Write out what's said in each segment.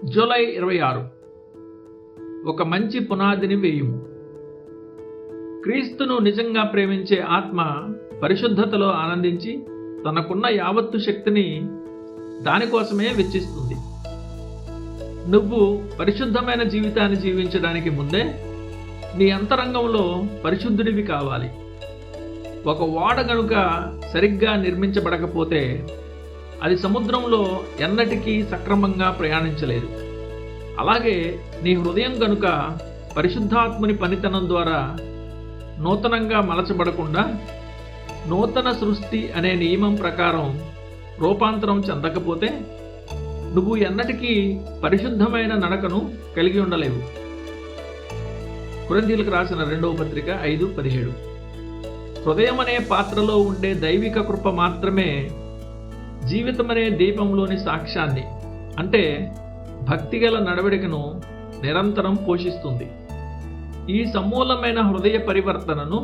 July 26 ఒక మంచి పునాదిని వేయుము. క్రీస్తును నిజంగా ప్రేమించే ఆత్మ పరిశుద్ధతలో ఆనందించి తనకున్న యావత్తు శక్తిని దానికోసమే వెచ్చిస్తుంది. నువ్వు పరిశుద్ధమైన జీవితాన్ని జీవించడానికి ముందే నీ అంతరంగంలో పరిశుద్ధుడివి కావాలి. ఒక ఓడ గనుక సరిగ్గా నిర్మించబడకపోతే అది సముద్రంలో ఎన్నటికీ సక్రమంగా ప్రయాణించలేదు. అలాగే నీ హృదయం గనుక పరిశుద్ధాత్మని పనితనం ద్వారా నూతనంగా మలచబడకుండా నూతన సృష్టి అనే నియమం ప్రకారం రూపాంతరం చెందకపోతే నువ్వు ఎన్నటికీ పరిశుద్ధమైన నడకను కలిగి ఉండలేవు. కొరింథీయులకు రాసిన 2వ పత్రిక 5:17. హృదయం అనే పాత్రలో ఉండే దైవిక కృప మాత్రమే జీవితమనే దీపంలోని సాక్ష్యాన్ని, అంటే భక్తిగల నడవడికను నిరంతరం పోషిస్తుంది. ఈ సమూలమైన హృదయ పరివర్తనను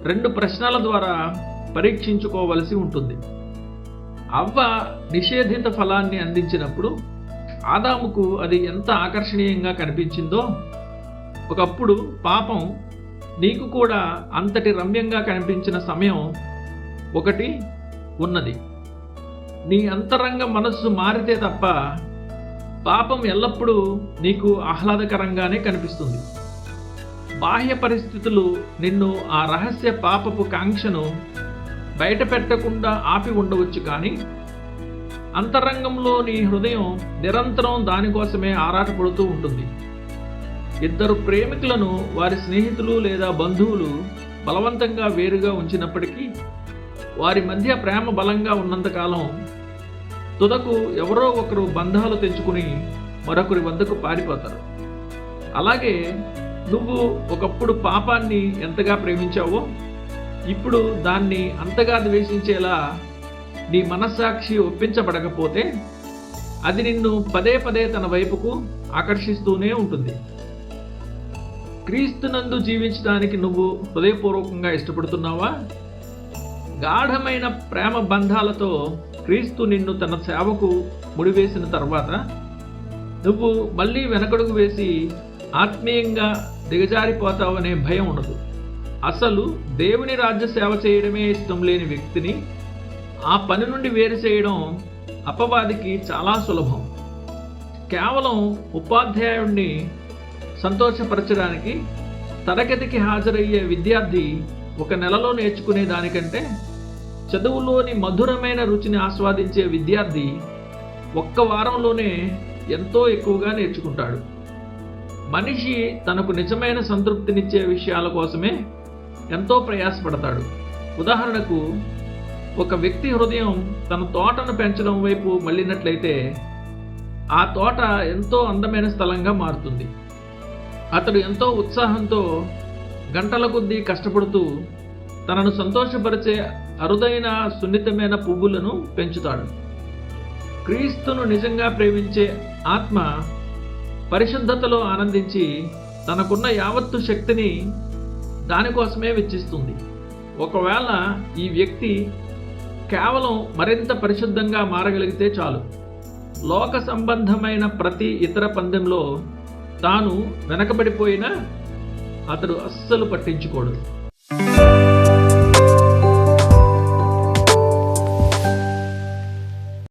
2 ప్రశ్నల ద్వారా పరీక్షించుకోవలసి ఉంటుంది. అవ్వ నిషేధిత ఫలాన్ని అందించినప్పుడు ఆదాముకు అది ఎంత ఆకర్షణీయంగా కనిపించిందో, ఒకప్పుడు పాపం నీకు కూడా అంతటి రమ్యంగా కనిపించిన సమయం ఒకటి ఉన్నది. నీ అంతరంగ మనస్సు మారితే తప్ప పాపం ఎల్లప్పుడూ నీకు ఆహ్లాదకరంగానే కనిపిస్తుంది. బాహ్య పరిస్థితులు నిన్ను ఆ రహస్య పాపపు కాంక్షను బయట పెట్టకుండా ఆపి ఉండవచ్చు, కానీ అంతరంగంలో నీ హృదయం నిరంతరం దానికోసమే ఆరాటపడుతూ ఉంటుంది. 2 ప్రేమికులను వారి స్నేహితులు లేదా బంధువులు బలవంతంగా వేరుగా ఉంచినప్పటికీ వారి మధ్య ప్రేమ బలంగా ఉన్నంతకాలం తుదకు ఎవరో ఒకరు బంధాలు తెంచుకుని మరొకరి వద్దకు పారిపోతారు. అలాగే నువ్వు ఒకప్పుడు పాపాన్ని ఎంతగా ప్రేమించావో ఇప్పుడు దాన్ని అంతగా ద్వేషించేలా నీ మనస్సాక్షి ఒప్పించబడకపోతే అది నిన్ను పదే పదే తన వైపుకు ఆకర్షిస్తూనే ఉంటుంది. క్రీస్తునందు జీవించడానికి నువ్వు హృదయపూర్వకంగా ఇష్టపడుతున్నావా? గాఢమైన ప్రేమ బంధాలతో క్రీస్తు నిన్ను తన సేవకు ముడివేసిన తర్వాత నువ్వు మళ్ళీ వెనకడుగు వేసి ఆత్మీయంగా దిగజారిపోతావనే భయం ఉండదు. అసలు దేవుని రాజ్య సేవ చేయడమే ఇష్టం లేని వ్యక్తిని ఆ పని నుండి వేరు చేయడం అపవాదికి చాలా సులభం. కేవలం ఉపాధ్యాయుడిని సంతోషపరచడానికి తరగతికి హాజరయ్యే విద్యార్థి 1 నెలలో నేర్చుకునే దానికంటే చదువులోని మధురమైన రుచిని ఆస్వాదించే విద్యార్థి 1 వారంలోనే ఎంతో ఎక్కువగా నేర్చుకుంటాడు. మనిషి తనకు నిజమైన సంతృప్తినిచ్చే విషయాల కోసమే ఎంతో ప్రయాసపడతాడు. ఉదాహరణకు, ఒక వ్యక్తి హృదయం తన తోటను పెంచడం వైపు మళ్ళినట్లయితే ఆ తోట ఎంతో అందమైన స్థలంగా మారుతుంది. అతడు ఎంతో ఉత్సాహంతో గంటల కొద్దీ కష్టపడుతూ తనను సంతోషపరిచే అరుదైన సున్నితమైన పువ్వులను పెంచుతాడు. క్రీస్తును నిజంగా ప్రేమించే ఆత్మ పరిశుద్ధతలో ఆనందించి తనకున్న యావత్తు శక్తిని దానికోసమే వెచ్చిస్తుంది. ఒకవేళ ఈ వ్యక్తి కేవలం మరింత పరిశుద్ధంగా మారగలిగితే చాలు, లోక సంబంధమైన ప్రతి ఇతర పందెంలో తాను వెనకబడిపోయినా అతడు అస్సలు పట్టించుకోడు.